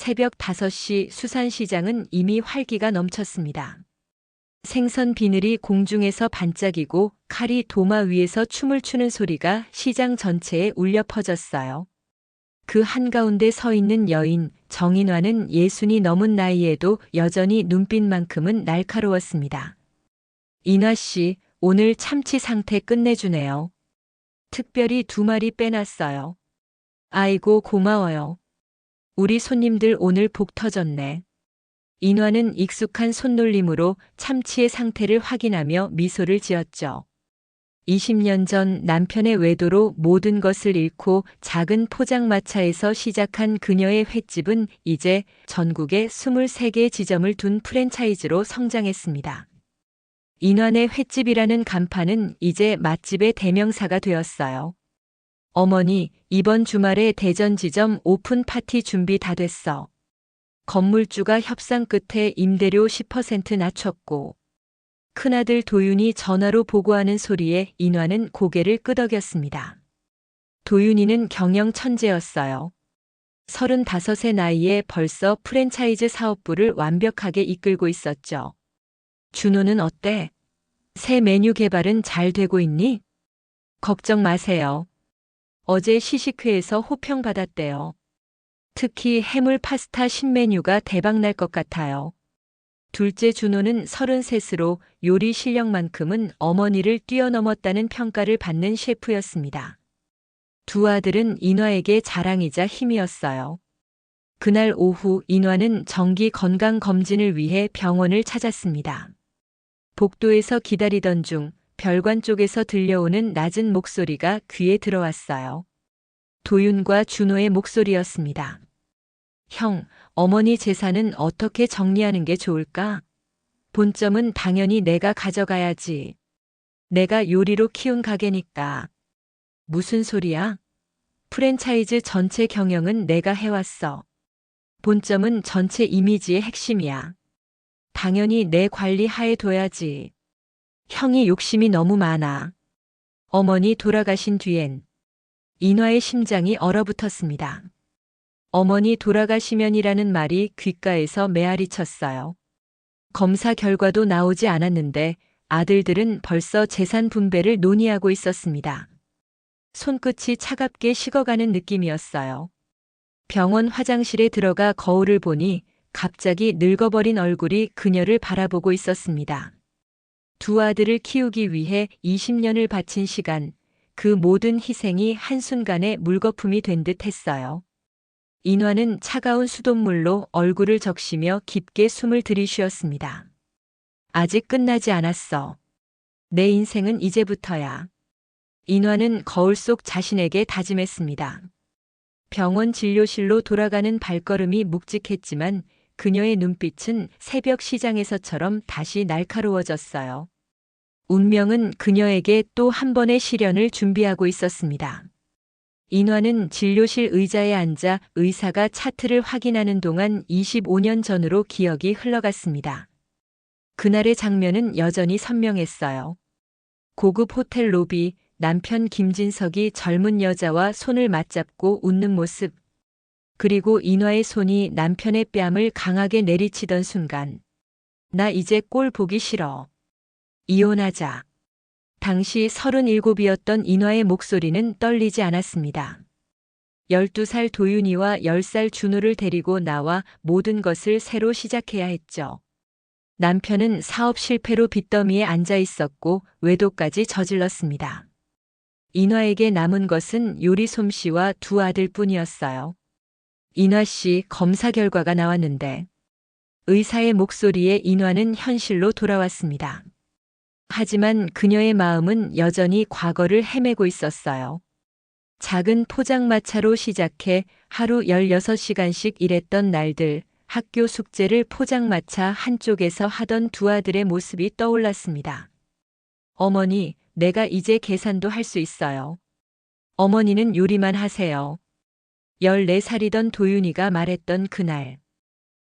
새벽 5시 수산시장은 이미 활기가 넘쳤습니다. 생선 비늘이 공중에서 반짝이고 칼이 도마 위에서 춤을 추는 소리가 시장 전체에 울려 퍼졌어요. 그 한가운데 서 있는 여인 정인화는 60이 넘은 나이에도 여전히 눈빛만큼은 날카로웠습니다. 인화 씨, 오늘 참치 상태 끝내주네요. 특별히 2마리 빼놨어요. 아이고 고마워요. 우리 손님들 오늘 복 터졌네. 인화는 익숙한 손놀림으로 참치의 상태를 확인하며 미소를 지었죠. 20년 전 남편의 외도로 모든 것을 잃고 작은 포장마차에서 시작한 그녀의 횟집은 이제 전국에 23개의 지점을 둔 프랜차이즈로 성장했습니다. 인환의 횟집이라는 간판은 이제 맛집의 대명사가 되었어요. 어머니, 이번 주말에 대전 지점 오픈 파티 준비 다 됐어. 건물주가 협상 끝에 임대료 10% 낮췄고, 큰아들 도윤이 전화로 보고하는 소리에 인화는 고개를 끄덕였습니다. 도윤이는 경영 천재였어요. 35의 나이에 벌써 프랜차이즈 사업부를 완벽하게 이끌고 있었죠. 준호는 어때? 새 메뉴 개발은 잘 되고 있니? 걱정 마세요. 어제 시식회에서 호평받았대요. 특히 해물 파스타 신메뉴가 대박날 것 같아요. 둘째 준호는 33으로 요리 실력만큼은 어머니를 뛰어넘었다는 평가를 받는 셰프였습니다. 두 아들은 인화에게 자랑이자 힘이었어요. 그날 오후 인화는 정기 건강검진을 위해 병원을 찾았습니다. 복도에서 기다리던 중 별관 쪽에서 들려오는 낮은 목소리가 귀에 들어왔어요. 도윤과 준호의 목소리였습니다. 형, 어머니 재산은 어떻게 정리하는 게 좋을까? 본점은 당연히 내가 가져가야지. 내가 요리로 키운 가게니까. 무슨 소리야? 프랜차이즈 전체 경영은 내가 해왔어. 본점은 전체 이미지의 핵심이야. 당연히 내 관리 하에 둬야지. 형이 욕심이 너무 많아. 어머니 돌아가신 뒤엔 인화의 심장이 얼어붙었습니다. 어머니 돌아가시면이라는 말이 귓가에서 메아리 쳤어요. 검사 결과도 나오지 않았는데 아들들은 벌써 재산 분배를 논의하고 있었습니다. 손끝이 차갑게 식어가는 느낌이었어요. 병원 화장실에 들어가 거울을 보니 갑자기 늙어버린 얼굴이 그녀를 바라보고 있었습니다. 두 아들을 키우기 위해 20년을 바친 시간, 그 모든 희생이 한순간에 물거품이 된 듯 했어요. 인화는 차가운 수돗물로 얼굴을 적시며 깊게 숨을 들이쉬었습니다. 아직 끝나지 않았어. 내 인생은 이제부터야. 인화는 거울 속 자신에게 다짐했습니다. 병원 진료실로 돌아가는 발걸음이 묵직했지만 그녀의 눈빛은 새벽 시장에서처럼 다시 날카로워졌어요. 운명은 그녀에게 또 한 번의 시련을 준비하고 있었습니다. 인화는 진료실 의자에 앉아 의사가 차트를 확인하는 동안 25년 전으로 기억이 흘러갔습니다. 그날의 장면은 여전히 선명했어요. 고급 호텔 로비, 남편 김진석이 젊은 여자와 손을 맞잡고 웃는 모습, 그리고 인화의 손이 남편의 뺨을 강하게 내리치던 순간, 나 이제 꼴 보기 싫어. 이혼하자. 당시 37이었던 인화의 목소리는 떨리지 않았습니다. 12살 도윤이와 10살 준호를 데리고 나와 모든 것을 새로 시작해야 했죠. 남편은 사업 실패로 빚더미에 앉아 있었고 외도까지 저질렀습니다. 인화에게 남은 것은 요리 솜씨와 두 아들뿐이었어요. 인화 씨, 검사 결과가 나왔는데. 의사의 목소리에 인화는 현실로 돌아왔습니다. 하지만 그녀의 마음은 여전히 과거를 헤매고 있었어요. 작은 포장마차로 시작해 하루 16시간씩 일했던 날들, 학교 숙제를 포장마차 한쪽에서 하던 두 아들의 모습이 떠올랐습니다. 어머니, 내가 이제 계산도 할 수 있어요. 어머니는 요리만 하세요. 14살이던 도윤이가 말했던 그날.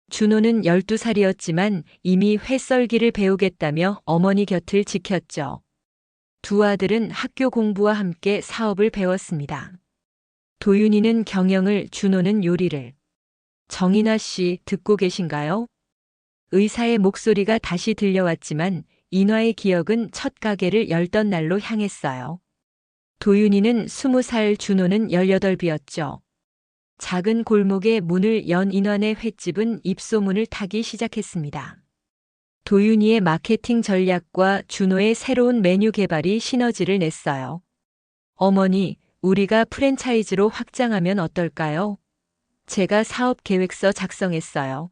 준호는 12살이었지만 이미 회 썰기를 배우겠다며 어머니 곁을 지켰죠. 두 아들은 학교 공부와 함께 사업을 배웠습니다. 도윤이는 경영을, 준호는 요리를. 정인화 씨, 듣고 계신가요? 의사의 목소리가 다시 들려왔지만 인화의 기억은 첫 가게를 열던 날로 향했어요. 도윤이는 20살, 준호는 18이었죠. 작은 골목에 문을 연 인환의 횟집은 입소문을 타기 시작했습니다. 도윤이의 마케팅 전략과 준호의 새로운 메뉴 개발이 시너지를 냈어요. 어머니, 우리가 프랜차이즈로 확장하면 어떨까요? 제가 사업 계획서 작성했어요.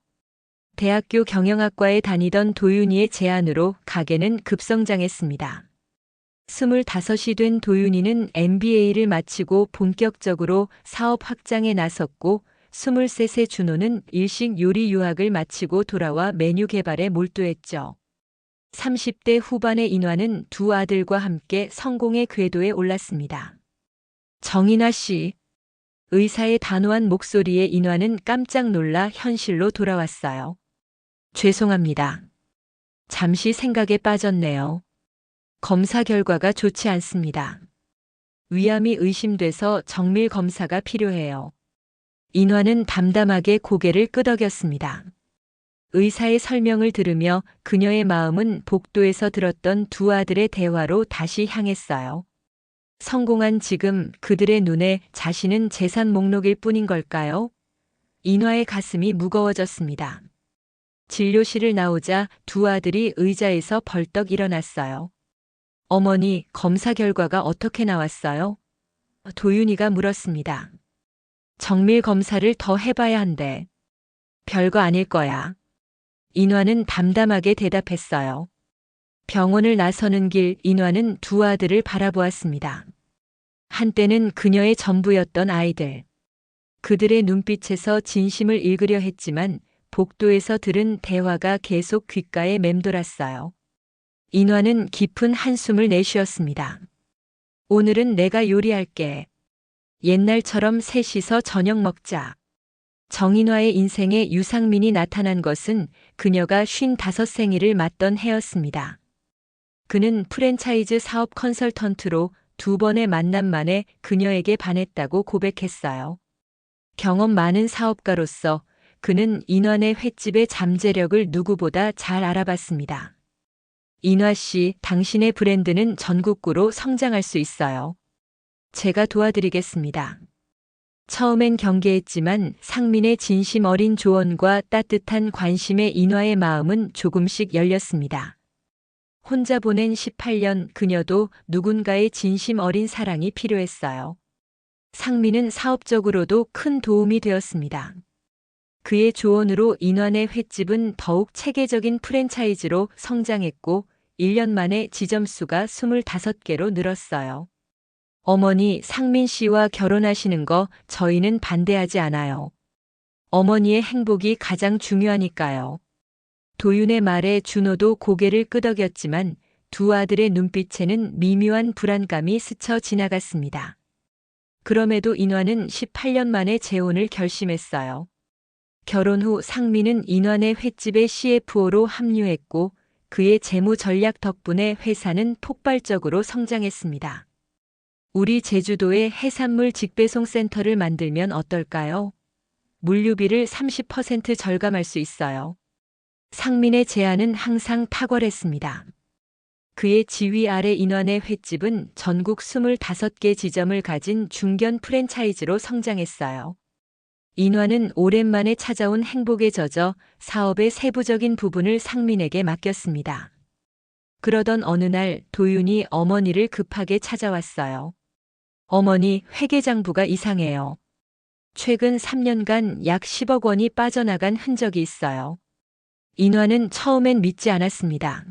대학교 경영학과에 다니던 도윤이의 제안으로 가게는 급성장했습니다. 25이 된 도윤이는 MBA를 마치고 본격적으로 사업 확장에 나섰고 23세 준호는 일식 요리 유학을 마치고 돌아와 메뉴 개발에 몰두했죠. 30대 후반의 인화는 두 아들과 함께 성공의 궤도에 올랐습니다. 정인화 씨. 의사의 단호한 목소리에 인화는 깜짝 놀라 현실로 돌아왔어요. 죄송합니다. 잠시 생각에 빠졌네요. 검사 결과가 좋지 않습니다. 위암이 의심돼서 정밀 검사가 필요해요. 인화는 담담하게 고개를 끄덕였습니다. 의사의 설명을 들으며 그녀의 마음은 복도에서 들었던 두 아들의 대화로 다시 향했어요. 성공한 지금 그들의 눈에 자신은 재산 목록일 뿐인 걸까요? 인화의 가슴이 무거워졌습니다. 진료실을 나오자 두 아들이 의자에서 벌떡 일어났어요. 어머니, 검사 결과가 어떻게 나왔어요? 도윤이가 물었습니다. 정밀 검사를 더 해봐야 한대. 별거 아닐 거야. 인화는 담담하게 대답했어요. 병원을 나서는 길 인화는 두 아들을 바라보았습니다. 한때는 그녀의 전부였던 아이들. 그들의 눈빛에서 진심을 읽으려 했지만 복도에서 들은 대화가 계속 귓가에 맴돌았어요. 인화는 깊은 한숨을 내쉬었습니다. 오늘은 내가 요리할게. 옛날처럼 셋이서 저녁 먹자. 정인화의 인생에 유상민이 나타난 것은 그녀가 55생일을 맞던 해였습니다. 그는 프랜차이즈 사업 컨설턴트로 두 번의 만남 만에 그녀에게 반했다고 고백했어요. 경험 많은 사업가로서 그는 인환의 횟집의 잠재력을 누구보다 잘 알아봤습니다. 인화 씨, 당신의 브랜드는 전국구로 성장할 수 있어요. 제가 도와드리겠습니다. 처음엔 경계했지만 상민의 진심 어린 조언과 따뜻한 관심에 인화의 마음은 조금씩 열렸습니다. 혼자 보낸 18년 그녀도 누군가의 진심 어린 사랑이 필요했어요. 상민은 사업적으로도 큰 도움이 되었습니다. 그의 조언으로 인환의 횟집은 더욱 체계적인 프랜차이즈로 성장했고 1년 만에 지점수가 25개로 늘었어요. 어머니, 상민 씨와 결혼하시는 거 저희는 반대하지 않아요. 어머니의 행복이 가장 중요하니까요. 도윤의 말에 준호도 고개를 끄덕였지만 두 아들의 눈빛에는 미묘한 불안감이 스쳐 지나갔습니다. 그럼에도 인환은 18년 만에 재혼을 결심했어요. 결혼 후 상민은 인환의 횟집의 CFO로 합류했고 그의 재무 전략 덕분에 회사는 폭발적으로 성장했습니다. 우리 제주도에 해산물 직배송 센터를 만들면 어떨까요? 물류비를 30% 절감할 수 있어요. 상민의 제안은 항상 탁월했습니다. 그의 지휘 아래 인환의 횟집은 전국 25개 지점을 가진 중견 프랜차이즈로 성장했어요. 인환은 오랜만에 찾아온 행복에 젖어 사업의 세부적인 부분을 상민에게 맡겼습니다. 그러던 어느 날 도윤이 어머니를 급하게 찾아왔어요. 어머니, 회계장부가 이상해요. 최근 3년간 약 10억 원이 빠져나간 흔적이 있어요. 인화는 처음엔 믿지 않았습니다.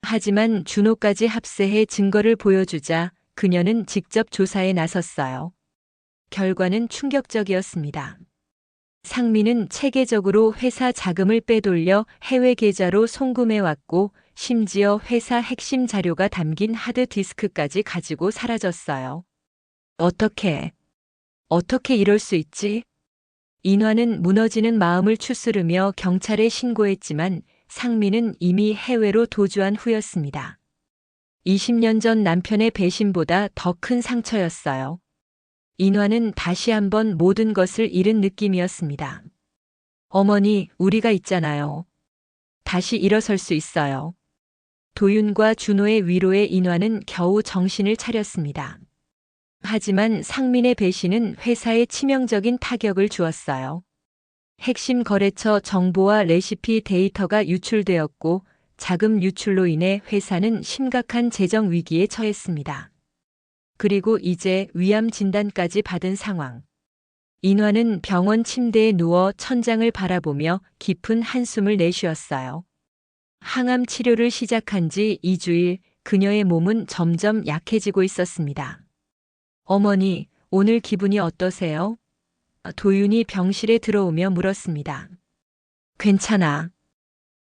하지만 준호까지 합세해 증거를 보여주자 그녀는 직접 조사에 나섰어요. 결과는 충격적이었습니다. 상민은 체계적으로 회사 자금을 빼돌려 해외 계좌로 송금해왔고 심지어 회사 핵심 자료가 담긴 하드디스크까지 가지고 사라졌어요. 어떻게 이럴 수 있지? 인화는 무너지는 마음을 추스르며 경찰에 신고했지만 상민은 이미 해외로 도주한 후였습니다. 20년 전 남편의 배신보다 더 큰 상처였어요. 인화는 다시 한번 모든 것을 잃은 느낌이었습니다. 어머니, 우리가 있잖아요. 다시 일어설 수 있어요. 도윤과 준호의 위로에 인화는 겨우 정신을 차렸습니다. 하지만 상민의 배신은 회사에 치명적인 타격을 주었어요. 핵심 거래처 정보와 레시피 데이터가 유출되었고 자금 유출로 인해 회사는 심각한 재정 위기에 처했습니다. 그리고 이제 위암 진단까지 받은 상황. 인화는 병원 침대에 누워 천장을 바라보며 깊은 한숨을 내쉬었어요. 항암 치료를 시작한 지 2주일, 그녀의 몸은 점점 약해지고 있었습니다. 어머니, 오늘 기분이 어떠세요? 도윤이 병실에 들어오며 물었습니다. 괜찮아.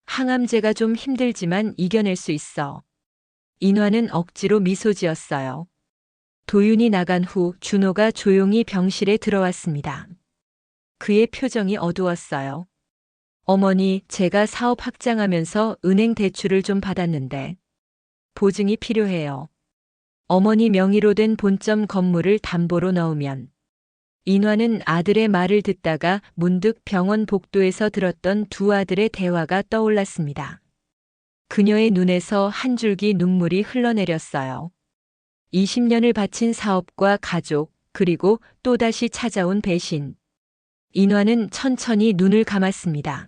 항암제가 좀 힘들지만 이겨낼 수 있어. 인화는 억지로 미소 지었어요. 도윤이 나간 후 준호가 조용히 병실에 들어왔습니다. 그의 표정이 어두웠어요. 어머니, 제가 사업 확장하면서 은행 대출을 좀 받았는데 보증이 필요해요. 어머니 명의로 된 본점 건물을 담보로 넣으면. 인화는 아들의 말을 듣다가 문득 병원 복도에서 들었던 두 아들의 대화가 떠올랐습니다. 그녀의 눈에서 한 줄기 눈물이 흘러내렸어요. 20년을 바친 사업과 가족, 그리고 또다시 찾아온 배신. 인화는 천천히 눈을 감았습니다.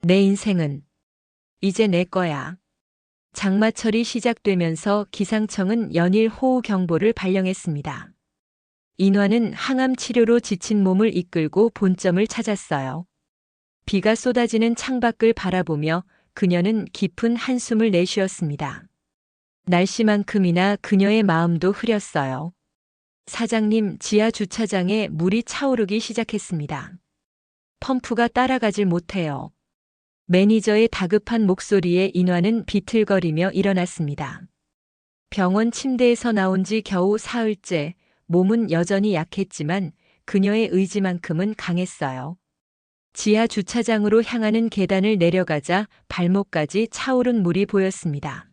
내 인생은 이제 내 거야. 장마철이 시작되면서 기상청은 연일 호우 경보를 발령했습니다. 인화는 항암 치료로 지친 몸을 이끌고 본점을 찾았어요. 비가 쏟아지는 창밖을 바라보며 그녀는 깊은 한숨을 내쉬었습니다. 날씨만큼이나 그녀의 마음도 흐렸어요. 사장님, 지하 주차장에 물이 차오르기 시작했습니다. 펌프가 따라가질 못해요. 매니저의 다급한 목소리에 인화는 비틀거리며 일어났습니다. 병원 침대에서 나온 지 겨우 사흘째, 몸은 여전히 약했지만 그녀의 의지만큼은 강했어요. 지하 주차장으로 향하는 계단을 내려가자 발목까지 차오른 물이 보였습니다.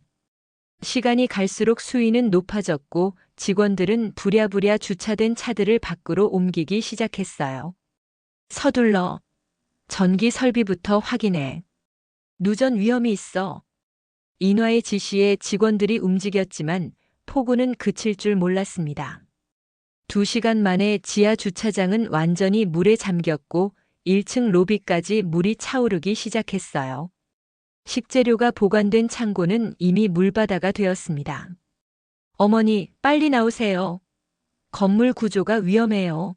시간이 갈수록 수위는 높아졌고 직원들은 부랴부랴 주차된 차들을 밖으로 옮기기 시작했어요. 서둘러. 전기 설비부터 확인해. 누전 위험이 있어. 인화의 지시에 직원들이 움직였지만 폭우는 그칠 줄 몰랐습니다. 2시간 만에 지하 주차장은 완전히 물에 잠겼고 1층 로비까지 물이 차오르기 시작했어요. 식재료가 보관된 창고는 이미 물바다가 되었습니다. 어머니, 빨리 나오세요. 건물 구조가 위험해요.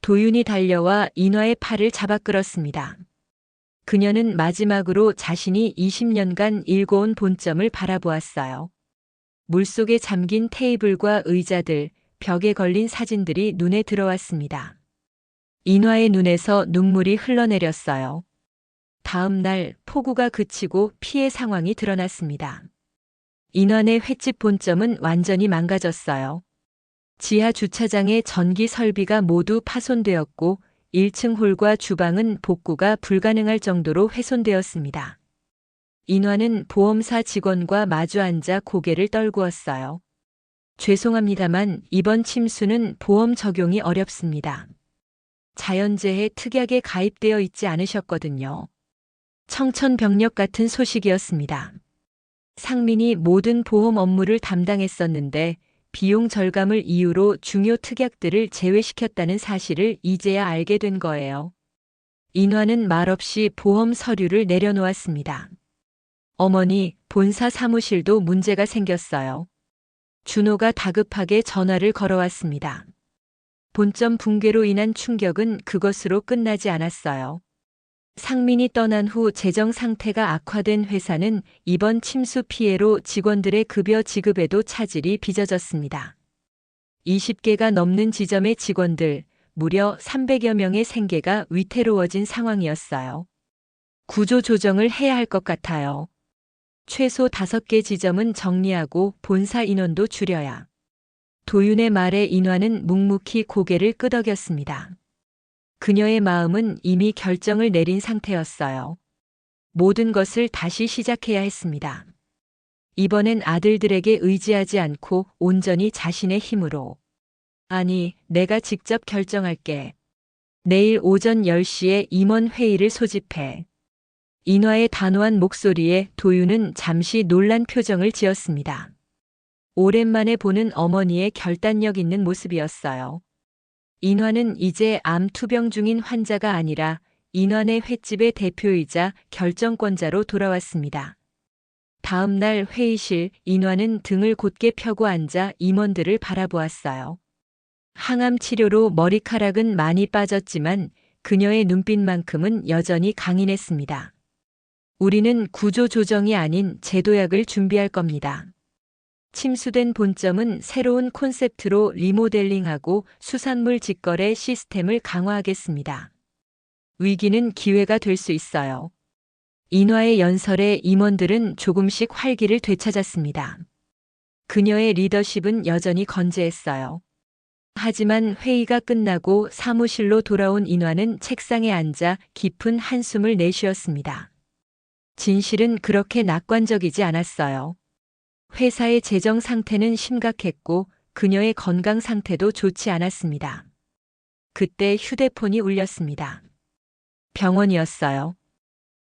도윤이 달려와 인화의 팔을 잡아 끌었습니다. 그녀는 마지막으로 자신이 20년간 일궈온 본점을 바라보았어요. 물속에 잠긴 테이블과 의자들, 벽에 걸린 사진들이 눈에 들어왔습니다. 인화의 눈에서 눈물이 흘러내렸어요. 다음 날 폭우가 그치고 피해 상황이 드러났습니다. 인환의 횟집 본점은 완전히 망가졌어요. 지하 주차장의 전기 설비가 모두 파손되었고 1층 홀과 주방은 복구가 불가능할 정도로 훼손되었습니다. 인환은 보험사 직원과 마주 앉아 고개를 떨구었어요. 죄송합니다만 이번 침수는 보험 적용이 어렵습니다. 자연재해 특약에 가입되어 있지 않으셨거든요. 청천벽력 같은 소식이었습니다. 상민이 모든 보험 업무를 담당했었는데 비용 절감을 이유로 중요 특약들을 제외시켰다는 사실을 이제야 알게 된 거예요. 인화는 말없이 보험 서류를 내려놓았습니다. 어머니, 본사 사무실도 문제가 생겼어요. 준호가 다급하게 전화를 걸어왔습니다. 본점 붕괴로 인한 충격은 그것으로 끝나지 않았어요. 상민이 떠난 후 재정 상태가 악화된 회사는 이번 침수 피해로 직원들의 급여 지급에도 차질이 빚어졌습니다. 20개가 넘는 지점의 직원들, 무려 300여 명의 생계가 위태로워진 상황이었어요. 구조 조정을 해야 할 것 같아요. 최소 5개 지점은 정리하고 본사 인원도 줄여야. 도윤의 말에 인화는 묵묵히 고개를 끄덕였습니다. 그녀의 마음은 이미 결정을 내린 상태였어요. 모든 것을 다시 시작해야 했습니다. 이번엔 아들들에게 의지하지 않고 온전히 자신의 힘으로. 아니, 내가 직접 결정할게. 내일 오전 10시에 임원 회의를 소집해. 인화의 단호한 목소리에 도윤은 잠시 놀란 표정을 지었습니다. 오랜만에 보는 어머니의 결단력 있는 모습이었어요. 인화는 이제 암 투병 중인 환자가 아니라 인환의 횟집의 대표이자 결정권자로 돌아왔습니다. 다음 날 회의실, 인화는 등을 곧게 펴고 앉아 임원들을 바라보았어요. 항암 치료로 머리카락은 많이 빠졌지만 그녀의 눈빛만큼은 여전히 강인했습니다. 우리는 구조 조정이 아닌 제도약을 준비할 겁니다. 침수된 본점은 새로운 콘셉트로 리모델링하고 수산물 직거래 시스템을 강화하겠습니다. 위기는 기회가 될 수 있어요. 인화의 연설에 임원들은 조금씩 활기를 되찾았습니다. 그녀의 리더십은 여전히 건재했어요. 하지만 회의가 끝나고 사무실로 돌아온 인화는 책상에 앉아 깊은 한숨을 내쉬었습니다. 진실은 그렇게 낙관적이지 않았어요. 회사의 재정 상태는 심각했고 그녀의 건강 상태도 좋지 않았습니다. 그때 휴대폰이 울렸습니다. 병원이었어요.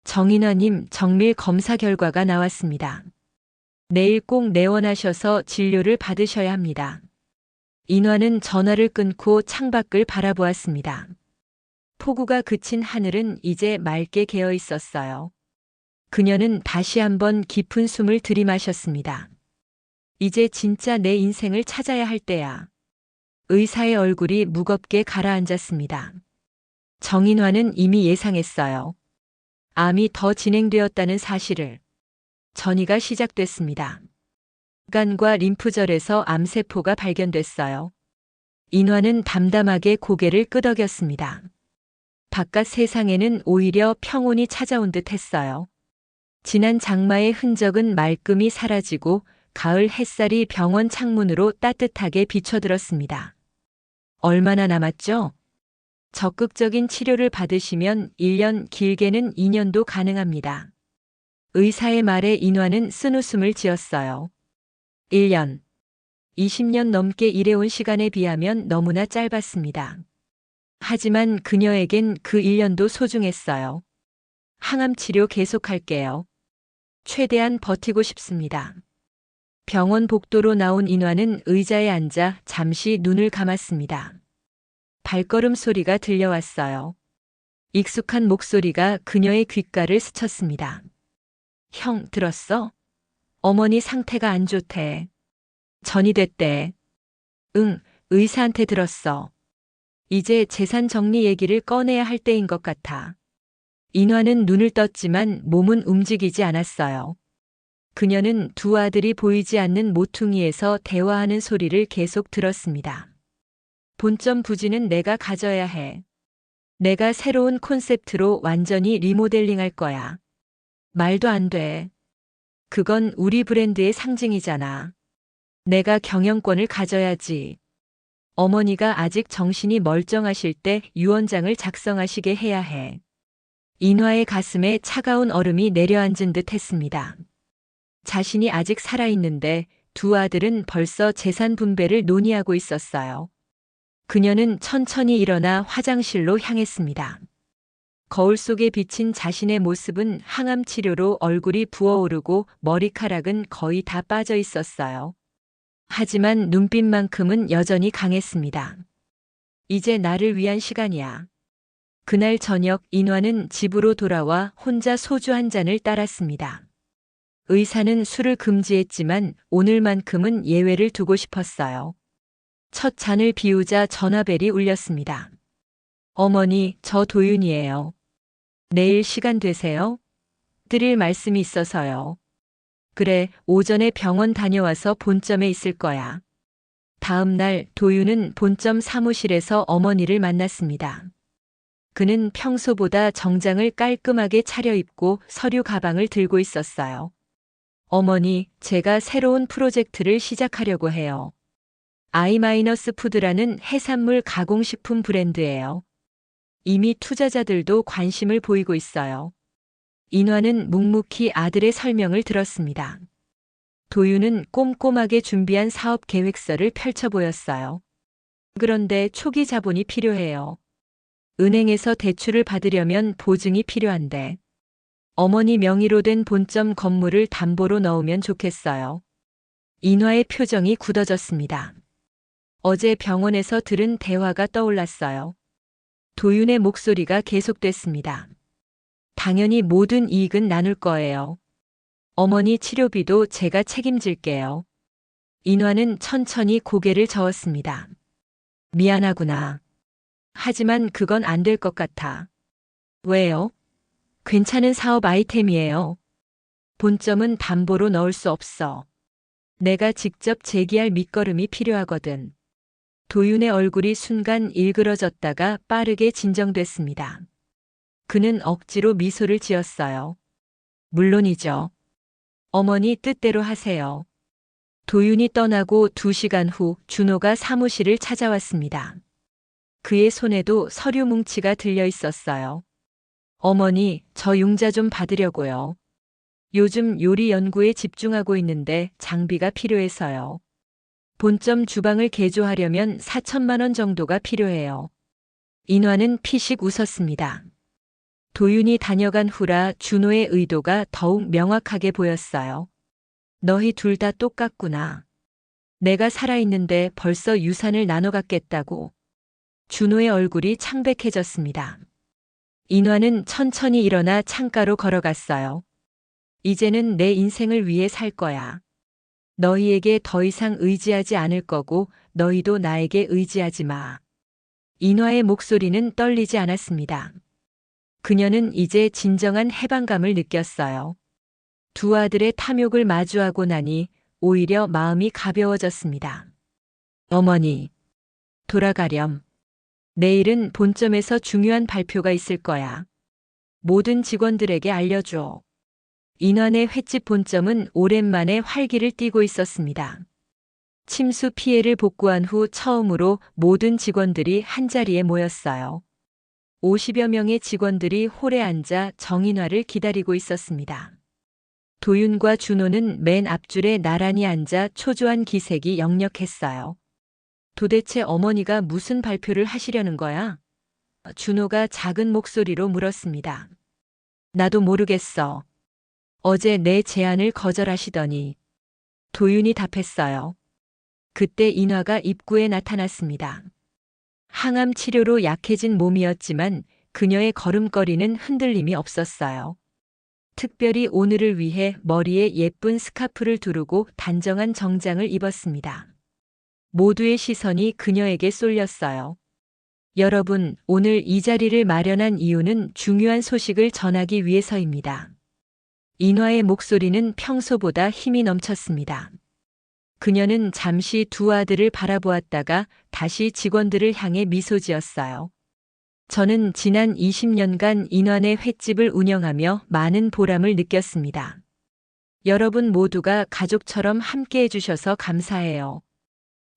정인화님, 정밀 검사 결과가 나왔습니다. 내일 꼭 내원하셔서 진료를 받으셔야 합니다. 인화는 전화를 끊고 창밖을 바라보았습니다. 폭우가 그친 하늘은 이제 맑게 개어 있었어요. 그녀는 다시 한번 깊은 숨을 들이마셨습니다. 이제 진짜 내 인생을 찾아야 할 때야. 의사의 얼굴이 무겁게 가라앉았습니다. 정인화는 이미 예상했어요. 암이 더 진행되었다는 사실을. 전이가 시작됐습니다. 간과 림프절에서 암세포가 발견됐어요. 인화는 담담하게 고개를 끄덕였습니다. 바깥 세상에는 오히려 평온이 찾아온 듯 했어요. 지난 장마의 흔적은 말끔히 사라지고 가을 햇살이 병원 창문으로 따뜻하게 비춰들었습니다. 얼마나 남았죠? 적극적인 치료를 받으시면 1년, 길게는 2년도 가능합니다. 의사의 말에 인화는 쓴웃음을 지었어요. 1년. 20년 넘게 일해온 시간에 비하면 너무나 짧았습니다. 하지만 그녀에겐 그 1년도 소중했어요. 항암 치료 계속할게요. 최대한 버티고 싶습니다. 병원 복도로 나온 인화는 의자에 앉아 잠시 눈을 감았습니다. 발걸음 소리가 들려왔어요. 익숙한 목소리가 그녀의 귓가를 스쳤습니다. 형, 들었어? 어머니 상태가 안 좋대. 전이 됐대. 응, 의사한테 들었어. 이제 재산 정리 얘기를 꺼내야 할 때인 것 같아. 인화는 눈을 떴지만 몸은 움직이지 않았어요. 그녀는 두 아들이 보이지 않는 모퉁이에서 대화하는 소리를 계속 들었습니다. 본점 부지는 내가 가져야 해. 내가 새로운 콘셉트로 완전히 리모델링할 거야. 말도 안 돼. 그건 우리 브랜드의 상징이잖아. 내가 경영권을 가져야지. 어머니가 아직 정신이 멀쩡하실 때 유언장을 작성하시게 해야 해. 인화의 가슴에 차가운 얼음이 내려앉은 듯 했습니다. 자신이 아직 살아있는데 두 아들은 벌써 재산 분배를 논의하고 있었어요. 그녀는 천천히 일어나 화장실로 향했습니다. 거울 속에 비친 자신의 모습은 항암 치료로 얼굴이 부어오르고 머리카락은 거의 다 빠져 있었어요. 하지만 눈빛만큼은 여전히 강했습니다. 이제 나를 위한 시간이야. 그날 저녁 인화는 집으로 돌아와 혼자 소주 한 잔을 따랐습니다. 의사는 술을 금지했지만 오늘만큼은 예외를 두고 싶었어요. 첫 잔을 비우자 전화벨이 울렸습니다. 어머니, 저 도윤이에요. 내일 시간 되세요? 드릴 말씀이 있어서요. 그래, 오전에 병원 다녀와서 본점에 있을 거야. 다음 날 도윤은 본점 사무실에서 어머니를 만났습니다. 그는 평소보다 정장을 깔끔하게 차려입고 서류 가방을 들고 있었어요. 어머니, 제가 새로운 프로젝트를 시작하려고 해요. I-푸드라는 해산물 가공식품 브랜드예요. 이미 투자자들도 관심을 보이고 있어요. 인화는 묵묵히 아들의 설명을 들었습니다. 도윤은 꼼꼼하게 준비한 사업 계획서를 펼쳐 보였어요. 그런데 초기 자본이 필요해요. 은행에서 대출을 받으려면 보증이 필요한데 어머니 명의로 된 본점 건물을 담보로 넣으면 좋겠어요. 인화의 표정이 굳어졌습니다. 어제 병원에서 들은 대화가 떠올랐어요. 도윤의 목소리가 계속됐습니다. 당연히 모든 이익은 나눌 거예요. 어머니 치료비도 제가 책임질게요. 인화는 천천히 고개를 저었습니다. 미안하구나. 하지만 그건 안 될 것 같아. 왜요? 괜찮은 사업 아이템이에요. 본점은 담보로 넣을 수 없어. 내가 직접 제기할 밑거름이 필요하거든. 도윤의 얼굴이 순간 일그러졌다가 빠르게 진정됐습니다. 그는 억지로 미소를 지었어요. 물론이죠. 어머니 뜻대로 하세요. 도윤이 떠나고 2시간 후 준호가 사무실을 찾아왔습니다. 그의 손에도 서류 뭉치가 들려 있었어요. 어머니, 저 융자 좀 받으려고요. 요즘 요리 연구에 집중하고 있는데 장비가 필요해서요. 본점 주방을 개조하려면 4천만 원 정도가 필요해요. 인화는 피식 웃었습니다. 도윤이 다녀간 후라 준호의 의도가 더욱 명확하게 보였어요. 너희 둘 다 똑같구나. 내가 살아있는데 벌써 유산을 나눠 갖겠다고. 준호의 얼굴이 창백해졌습니다. 인화는 천천히 일어나 창가로 걸어갔어요. 이제는 내 인생을 위해 살 거야. 너희에게 더 이상 의지하지 않을 거고 너희도 나에게 의지하지 마. 인화의 목소리는 떨리지 않았습니다. 그녀는 이제 진정한 해방감을 느꼈어요. 두 아들의 탐욕을 마주하고 나니 오히려 마음이 가벼워졌습니다. 어머니, 돌아가렴. 내일은 본점에서 중요한 발표가 있을 거야. 모든 직원들에게 알려줘. 인환의 횟집 본점은 오랜만에 활기를 띠고 있었습니다. 침수 피해를 복구한 후 처음으로 모든 직원들이 한자리에 모였어요. 50여 명의 직원들이 홀에 앉아 정인화를 기다리고 있었습니다. 도윤과 준호는 맨 앞줄에 나란히 앉아 초조한 기색이 역력했어요. 도대체 어머니가 무슨 발표를 하시려는 거야? 준호가 작은 목소리로 물었습니다. 나도 모르겠어. 어제 내 제안을 거절하시더니. 도윤이 답했어요. 그때 인화가 입구에 나타났습니다. 항암 치료로 약해진 몸이었지만 그녀의 걸음걸이는 흔들림이 없었어요. 특별히 오늘을 위해 머리에 예쁜 스카프를 두르고 단정한 정장을 입었습니다. 모두의 시선이 그녀에게 쏠렸어요. 여러분, 오늘 이 자리를 마련한 이유는 중요한 소식을 전하기 위해서입니다. 인화의 목소리는 평소보다 힘이 넘쳤습니다. 그녀는 잠시 두 아들을 바라보았다가 다시 직원들을 향해 미소 지었어요. 저는 지난 20년간 인환의 횟집을 운영하며 많은 보람을 느꼈습니다. 여러분 모두가 가족처럼 함께 해주셔서 감사해요.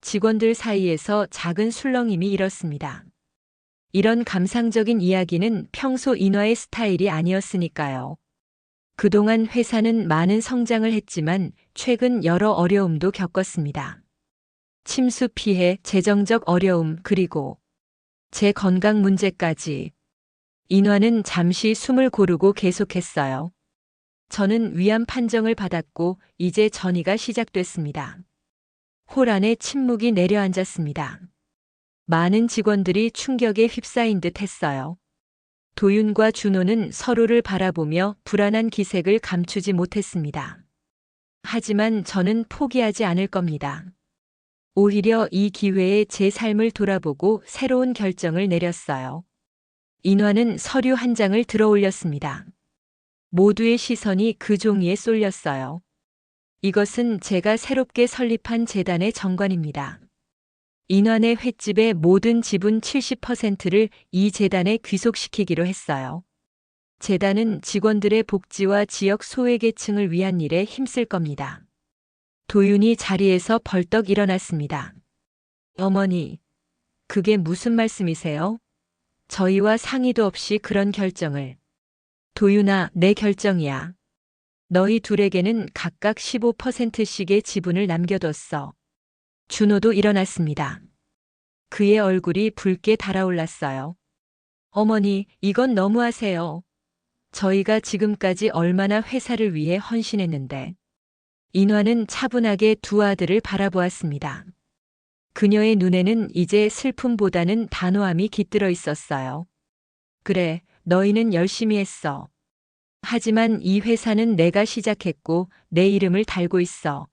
직원들 사이에서 작은 술렁임이 일었습니다. 이런 감상적인 이야기는 평소 인화의 스타일이 아니었으니까요. 그동안 회사는 많은 성장을 했지만 최근 여러 어려움도 겪었습니다. 침수 피해, 재정적 어려움, 그리고 제 건강 문제까지. 인화는 잠시 숨을 고르고 계속했어요. 저는 위암 판정을 받았고 이제 전이가 시작됐습니다. 홀 안에 침묵이 내려앉았습니다. 많은 직원들이 충격에 휩싸인 듯 했어요. 도윤과 준호는 서로를 바라보며 불안한 기색을 감추지 못했습니다. 하지만 저는 포기하지 않을 겁니다. 오히려 이 기회에 제 삶을 돌아보고 새로운 결정을 내렸어요. 인화는 서류 한 장을 들어 올렸습니다. 모두의 시선이 그 종이에 쏠렸어요. 이것은 제가 새롭게 설립한 재단의 정관입니다. 인환의 횟집의 모든 지분 70%를 이 재단에 귀속시키기로 했어요. 재단은 직원들의 복지와 지역 소외계층을 위한 일에 힘쓸 겁니다. 도윤이 자리에서 벌떡 일어났습니다. 어머니, 그게 무슨 말씀이세요? 저희와 상의도 없이 그런 결정을. 도윤아, 내 결정이야. 너희 둘에게는 각각 15%씩의 지분을 남겨뒀어. 준호도 일어났습니다. 그의 얼굴이 붉게 달아올랐어요. 어머니, 이건 너무하세요. 저희가 지금까지 얼마나 회사를 위해 헌신했는데. 인화는 차분하게 두 아들을 바라보았습니다. 그녀의 눈에는 이제 슬픔보다는 단호함이 깃들어 있었어요. 그래, 너희는 열심히 했어. 하지만 이 회사는 내가 시작했고 내 이름을 달고 있어.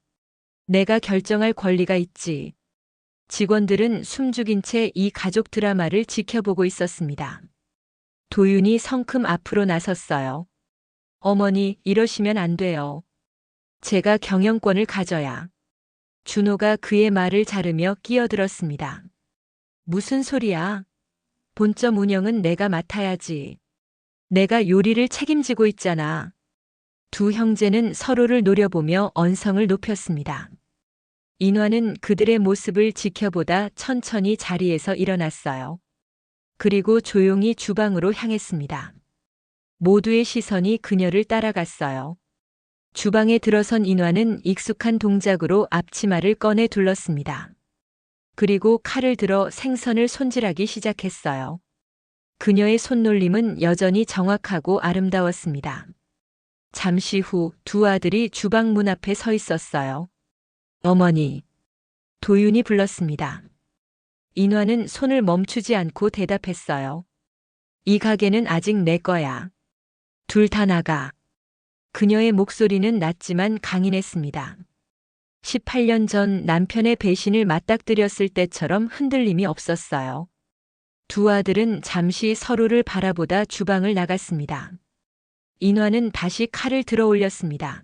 내가 결정할 권리가 있지. 직원들은 숨죽인 채 이 가족 드라마를 지켜보고 있었습니다. 도윤이 성큼 앞으로 나섰어요. 어머니, 이러시면 안 돼요. 제가 경영권을 가져야. 준호가 그의 말을 자르며 끼어들었습니다. 무슨 소리야? 본점 운영은 내가 맡아야지. 내가 요리를 책임지고 있잖아. 두 형제는 서로를 노려보며 언성을 높였습니다. 인화는 그들의 모습을 지켜보다 천천히 자리에서 일어났어요. 그리고 조용히 주방으로 향했습니다. 모두의 시선이 그녀를 따라갔어요. 주방에 들어선 인화는 익숙한 동작으로 앞치마를 꺼내 둘렀습니다. 그리고 칼을 들어 생선을 손질하기 시작했어요. 그녀의 손놀림은 여전히 정확하고 아름다웠습니다. 잠시 후 두 아들이 주방 문 앞에 서 있었어요. 어머니. 도윤이 불렀습니다. 인화는 손을 멈추지 않고 대답했어요. 이 가게는 아직 내 거야. 둘 다 나가. 그녀의 목소리는 낮지만 강인했습니다. 18년 전 남편의 배신을 맞닥뜨렸을 때처럼 흔들림이 없었어요. 두 아들은 잠시 서로를 바라보다 주방을 나갔습니다. 인화는 다시 칼을 들어 올렸습니다.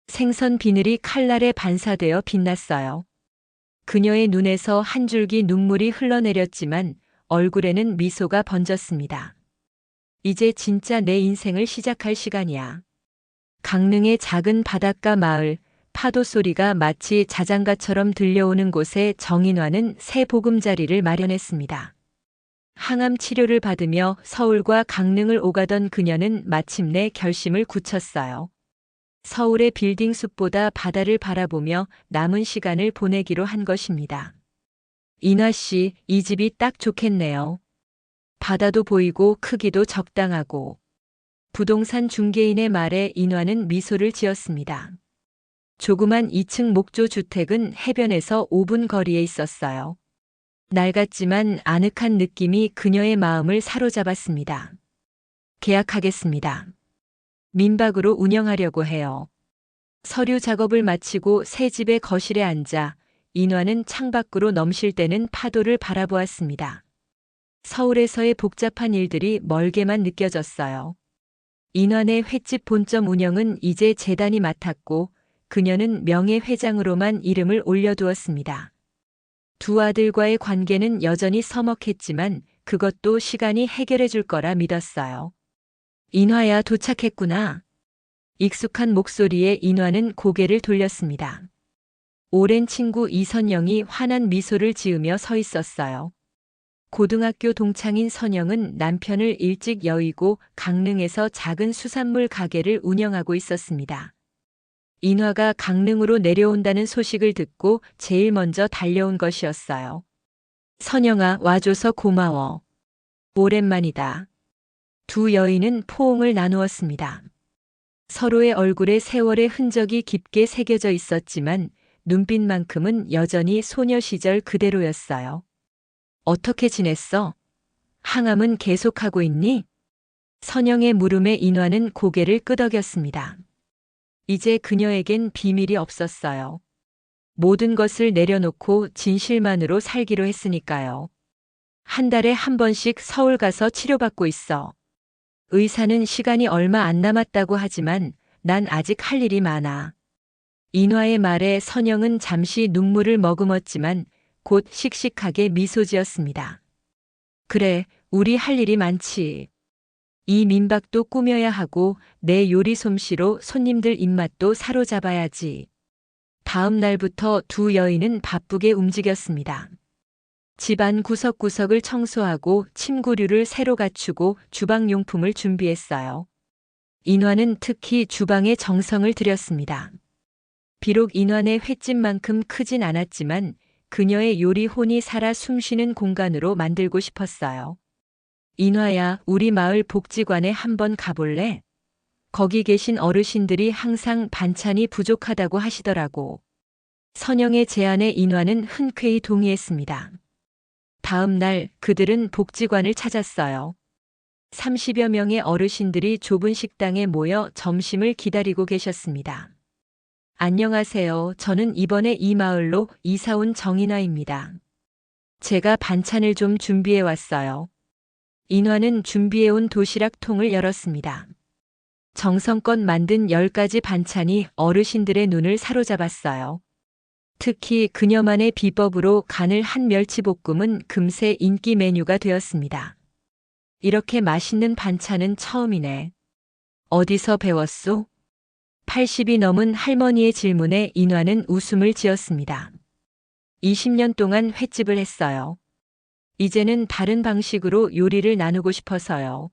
생선 비늘이 칼날에 반사되어 빛났어요. 그녀의 눈에서 한 줄기 눈물이 흘러내렸지만 얼굴에는 미소가 번졌습니다. 이제 진짜 내 인생을 시작할 시간이야. 강릉의 작은 바닷가 마을, 파도 소리가 마치 자장가처럼 들려오는 곳에 정인화는 새 보금자리를 마련했습니다. 항암 치료를 받으며 서울과 강릉을 오가던 그녀는 마침내 결심을 굳혔어요. 서울의 빌딩 숲보다 바다를 바라보며 남은 시간을 보내기로 한 것입니다. 인화 씨, 이 집이 딱 좋겠네요. 바다도 보이고 크기도 적당하고. 부동산 중개인의 말에 인화는 미소를 지었습니다. 조그만 2층 목조 주택은 해변에서 5분 거리에 있었어요. 낡았지만 아늑한 느낌이 그녀의 마음을 사로잡았습니다. 계약하겠습니다. 민박으로 운영하려고 해요. 서류 작업을 마치고 새 집의 거실에 앉아 인화는 창밖으로 넘실대는 파도를 바라보았습니다. 서울에서의 복잡한 일들이 멀게만 느껴졌어요. 인환의 횟집 본점 운영은 이제 재단이 맡았고 그녀는 명예회장으로만 이름을 올려두었습니다. 두 아들과의 관계는 여전히 서먹했지만 그것도 시간이 해결해 줄 거라 믿었어요. 인화야, 도착했구나. 익숙한 목소리에 인화는 고개를 돌렸습니다. 오랜 친구 이선영이 환한 미소를 지으며 서 있었어요. 고등학교 동창인 선영은 남편을 일찍 여의고 강릉에서 작은 수산물 가게를 운영하고 있었습니다. 인화가 강릉으로 내려온다는 소식을 듣고 제일 먼저 달려온 것이었어요. 선영아, 와줘서 고마워. 오랜만이다. 두 여인은 포옹을 나누었습니다. 서로의 얼굴에 세월의 흔적이 깊게 새겨져 있었지만 눈빛만큼은 여전히 소녀 시절 그대로였어요. 어떻게 지냈어? 항암은 계속하고 있니? 선영의 물음에 인화는 고개를 끄덕였습니다. 이제 그녀에겐 비밀이 없었어요. 모든 것을 내려놓고 진실만으로 살기로 했으니까요. 한 달에 한 번씩 서울 가서 치료받고 있어. 의사는 시간이 얼마 안 남았다고 하지만 난 아직 할 일이 많아. 인화의 말에 선영은 잠시 눈물을 머금었지만 곧 씩씩하게 미소 지었습니다. 그래, 우리 할 일이 많지. 이 민박도 꾸며야 하고 내 요리 솜씨로 손님들 입맛도 사로잡아야지. 다음 날부터 두 여인은 바쁘게 움직였습니다. 집안 구석구석을 청소하고 침구류를 새로 갖추고 주방용품을 준비했어요. 인화는 특히 주방에 정성을 들였습니다. 비록 인환의 횟집만큼 크진 않았지만 그녀의 요리 혼이 살아 숨쉬는 공간으로 만들고 싶었어요. 인화야, 우리 마을 복지관에 한번 가볼래? 거기 계신 어르신들이 항상 반찬이 부족하다고 하시더라고. 선영의 제안에 인화는 흔쾌히 동의했습니다. 다음 날 그들은 복지관을 찾았어요. 30여 명의 어르신들이 좁은 식당에 모여 점심을 기다리고 계셨습니다. 안녕하세요. 저는 이번에 이 마을로 이사 온 정인화입니다. 제가 반찬을 좀 준비해 왔어요. 인화는 준비해온 도시락 통을 열었습니다. 정성껏 만든 10가지 반찬이 어르신들의 눈을 사로잡았어요. 특히 그녀만의 비법으로 간을 한 멸치볶음은 금세 인기 메뉴가 되었습니다. 이렇게 맛있는 반찬은 처음이네. 어디서 배웠소? 80이 넘은 할머니의 질문에 인화는 웃음을 지었습니다. 20년 동안 횟집을 했어요. 이제는 다른 방식으로 요리를 나누고 싶어서요.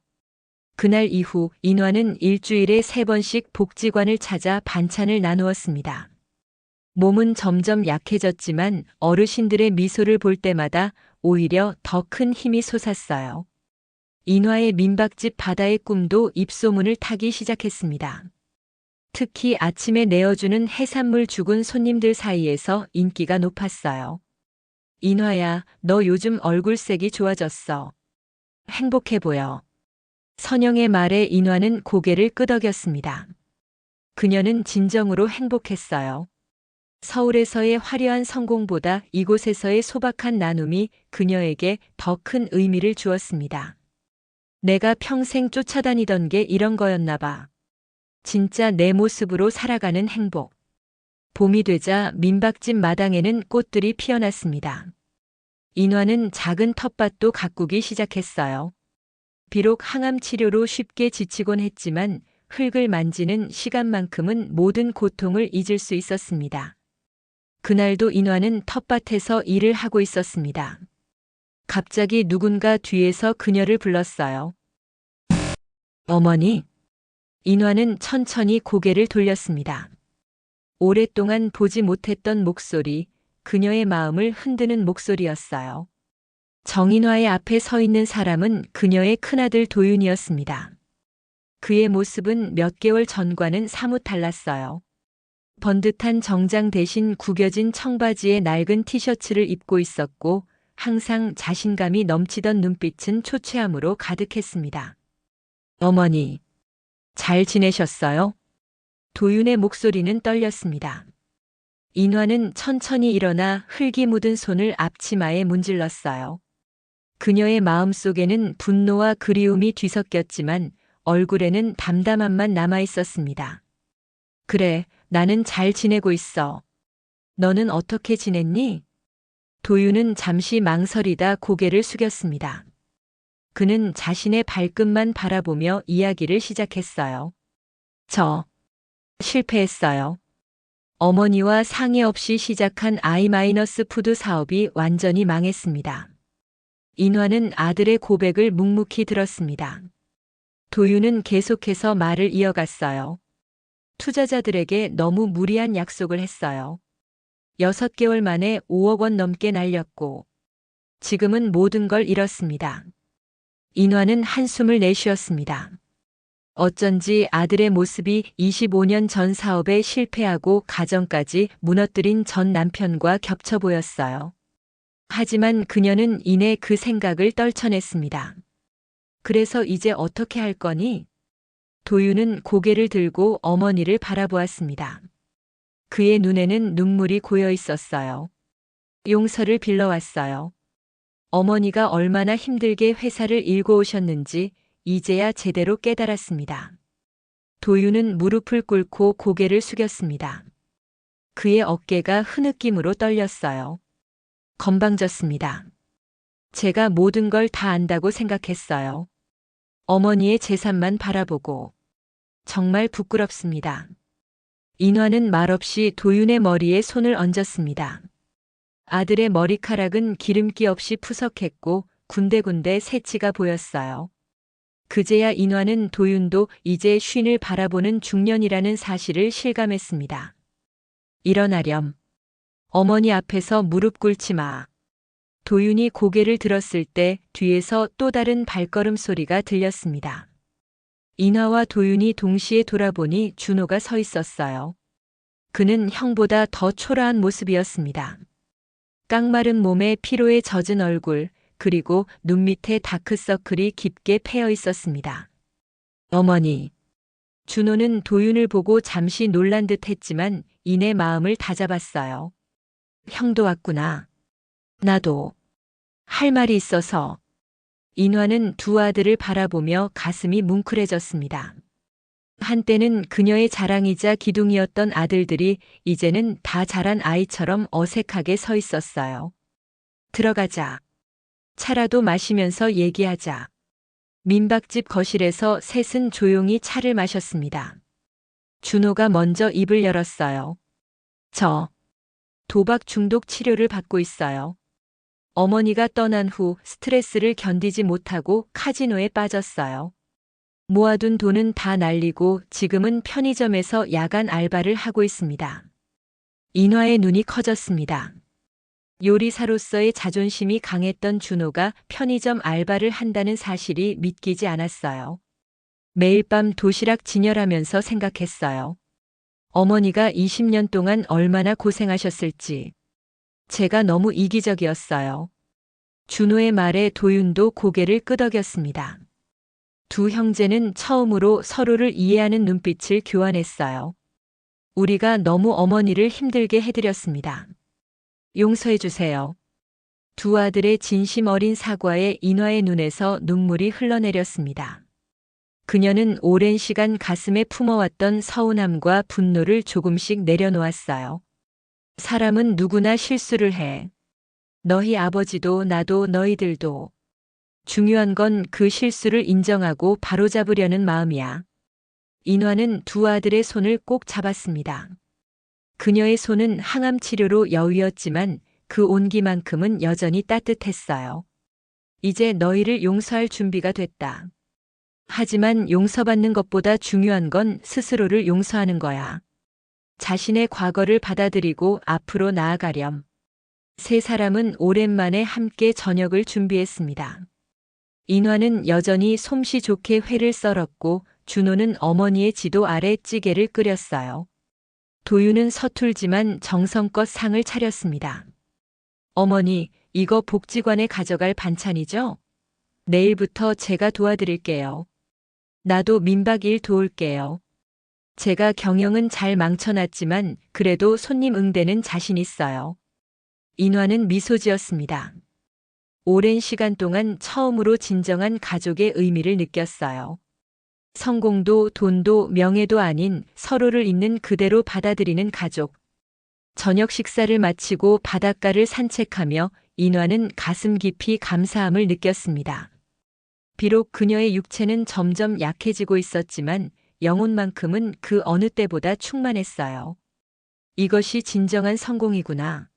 그날 이후 인화는 일주일에 3번씩 복지관을 찾아 반찬을 나누었습니다. 몸은 점점 약해졌지만 어르신들의 미소를 볼 때마다 오히려 더 큰 힘이 솟았어요. 인화의 민박집 바다의 꿈도 입소문을 타기 시작했습니다. 특히 아침에 내어주는 해산물 죽은 손님들 사이에서 인기가 높았어요. 인화야, 너 요즘 얼굴색이 좋아졌어. 행복해 보여. 선영의 말에 인화는 고개를 끄덕였습니다. 그녀는 진정으로 행복했어요. 서울에서의 화려한 성공보다 이곳에서의 소박한 나눔이 그녀에게 더 큰 의미를 주었습니다. 내가 평생 쫓아다니던 게 이런 거였나 봐. 진짜 내 모습으로 살아가는 행복. 봄이 되자 민박집 마당에는 꽃들이 피어났습니다. 인화는 작은 텃밭도 가꾸기 시작했어요. 비록 항암 치료로 쉽게 지치곤 했지만 흙을 만지는 시간만큼은 모든 고통을 잊을 수 있었습니다. 그날도 인화는 텃밭에서 일을 하고 있었습니다. 갑자기 누군가 뒤에서 그녀를 불렀어요. 어머니. 인화는 천천히 고개를 돌렸습니다. 오랫동안 보지 못했던 목소리, 그녀의 마음을 흔드는 목소리였어요. 정인화의 앞에 서 있는 사람은 그녀의 큰아들 도윤이었습니다. 그의 모습은 몇 개월 전과는 사뭇 달랐어요. 번듯한 정장 대신 구겨진 청바지에 낡은 티셔츠를 입고 있었고 항상 자신감이 넘치던 눈빛은 초췌함으로 가득했습니다. 어머니, 잘 지내셨어요? 도윤의 목소리는 떨렸습니다. 인화는 천천히 일어나 흙이 묻은 손을 앞치마에 문질렀어요. 그녀의 마음속에는 분노와 그리움이 뒤섞였지만 얼굴에는 담담함만 남아 있었습니다. 그래, 나는 잘 지내고 있어. 너는 어떻게 지냈니? 도윤은 잠시 망설이다 고개를 숙였습니다. 그는 자신의 발끝만 바라보며 이야기를 시작했어요. 저 실패했어요. 어머니와 상의 없이 시작한 I-푸드 사업이 완전히 망했습니다. 인화는 아들의 고백을 묵묵히 들었습니다. 도윤은 계속해서 말을 이어갔어요. 투자자들에게 너무 무리한 약속을 했어요. 6개월 만에 5억 원 넘게 날렸고 지금은 모든 걸 잃었습니다. 인화는 한숨을 내쉬었습니다. 어쩐지 아들의 모습이 25년 전 사업에 실패하고 가정까지 무너뜨린 전 남편과 겹쳐 보였어요. 하지만 그녀는 이내 그 생각을 떨쳐냈습니다. 그래서 이제 어떻게 할 거니? 도윤은 고개를 들고 어머니를 바라보았습니다. 그의 눈에는 눈물이 고여 있었어요. 용서를 빌러왔어요. 어머니가 얼마나 힘들게 회사를 일궈 오셨는지 이제야 제대로 깨달았습니다. 도윤은 무릎을 꿇고 고개를 숙였습니다. 그의 어깨가 흐느낌으로 떨렸어요. 건방졌습니다. 제가 모든 걸 다 안다고 생각했어요. 어머니의 재산만 바라보고. 정말 부끄럽습니다. 인화는 말없이 도윤의 머리에 손을 얹었습니다. 아들의 머리카락은 기름기 없이 푸석했고 군데군데 새치가 보였어요. 그제야 인화는 도윤도 이제 쉰을 바라보는 중년이라는 사실을 실감했습니다. 일어나렴. 어머니 앞에서 무릎 꿇지 마. 도윤이 고개를 들었을 때 뒤에서 또 다른 발걸음 소리가 들렸습니다. 인화와 도윤이 동시에 돌아보니 준호가 서 있었어요. 그는 형보다 더 초라한 모습이었습니다. 깡마른 몸에 피로에 젖은 얼굴, 그리고 눈 밑에 다크서클이 깊게 패여 있었습니다. 어머니. 준호는 도윤을 보고 잠시 놀란 듯 했지만 이내 마음을 다잡았어요. 형도 왔구나. 나도. 할 말이 있어서. 인화는 두 아들을 바라보며 가슴이 뭉클해졌습니다. 한때는 그녀의 자랑이자 기둥이었던 아들들이 이제는 다 자란 아이처럼 어색하게 서 있었어요. 들어가자. 차라도 마시면서 얘기하자. 민박집 거실에서 셋은 조용히 차를 마셨습니다. 준호가 먼저 입을 열었어요. 저 도박 중독 치료를 받고 있어요. 어머니가 떠난 후 스트레스를 견디지 못하고 카지노에 빠졌어요. 모아둔 돈은 다 날리고 지금은 편의점에서 야간 알바를 하고 있습니다. 인화의 눈이 커졌습니다. 요리사로서의 자존심이 강했던 준호가 편의점 알바를 한다는 사실이 믿기지 않았어요. 매일 밤 도시락 진열하면서 생각했어요. 어머니가 20년 동안 얼마나 고생하셨을지. 제가 너무 이기적이었어요. 준호의 말에 도윤도 고개를 끄덕였습니다. 두 형제는 처음으로 서로를 이해하는 눈빛을 교환했어요. 우리가 너무 어머니를 힘들게 해드렸습니다. 용서해 주세요. 두 아들의 진심 어린 사과에 인화의 눈에서 눈물이 흘러내렸습니다. 그녀는 오랜 시간 가슴에 품어왔던 서운함과 분노를 조금씩 내려놓았어요. 사람은 누구나 실수를 해. 너희 아버지도 나도 너희들도. 중요한 건 그 실수를 인정하고 바로잡으려는 마음이야. 인화는 두 아들의 손을 꼭 잡았습니다. 그녀의 손은 항암 치료로 여위었지만 그 온기만큼은 여전히 따뜻했어요. 이제 너희를 용서할 준비가 됐다. 하지만 용서받는 것보다 중요한 건 스스로를 용서하는 거야. 자신의 과거를 받아들이고 앞으로 나아가렴. 세 사람은 오랜만에 함께 저녁을 준비했습니다. 인화는 여전히 솜씨 좋게 회를 썰었고 준호는 어머니의 지도 아래 찌개를 끓였어요. 도윤은 서툴지만 정성껏 상을 차렸습니다. 어머니, 이거 복지관에 가져갈 반찬이죠? 내일부터 제가 도와드릴게요. 나도 민박 일 도울게요. 제가 경영은 잘 망쳐놨지만 그래도 손님 응대는 자신 있어요. 인화는 미소 지었습니다. 오랜 시간 동안 처음으로 진정한 가족의 의미를 느꼈어요. 성공도 돈도 명예도 아닌 서로를 있는 그대로 받아들이는 가족. 저녁 식사를 마치고 바닷가를 산책하며 인화는 가슴 깊이 감사함을 느꼈습니다. 비록 그녀의 육체는 점점 약해지고 있었지만 영혼만큼은 그 어느 때보다 충만했어요. 이것이 진정한 성공이구나.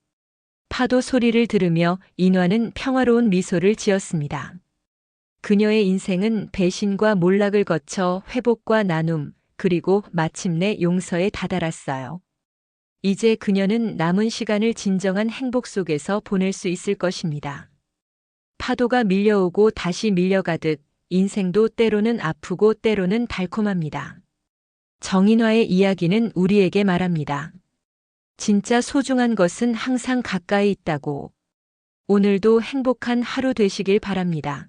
파도 소리를 들으며 인화는 평화로운 미소를 지었습니다. 그녀의 인생은 배신과 몰락을 거쳐 회복과 나눔, 그리고 마침내 용서에 다다랐어요. 이제 그녀는 남은 시간을 진정한 행복 속에서 보낼 수 있을 것입니다. 파도가 밀려오고 다시 밀려가듯 인생도 때로는 아프고 때로는 달콤합니다. 정인화의 이야기는 우리에게 말합니다. 진짜 소중한 것은 항상 가까이 있다고. 오늘도 행복한 하루 되시길 바랍니다.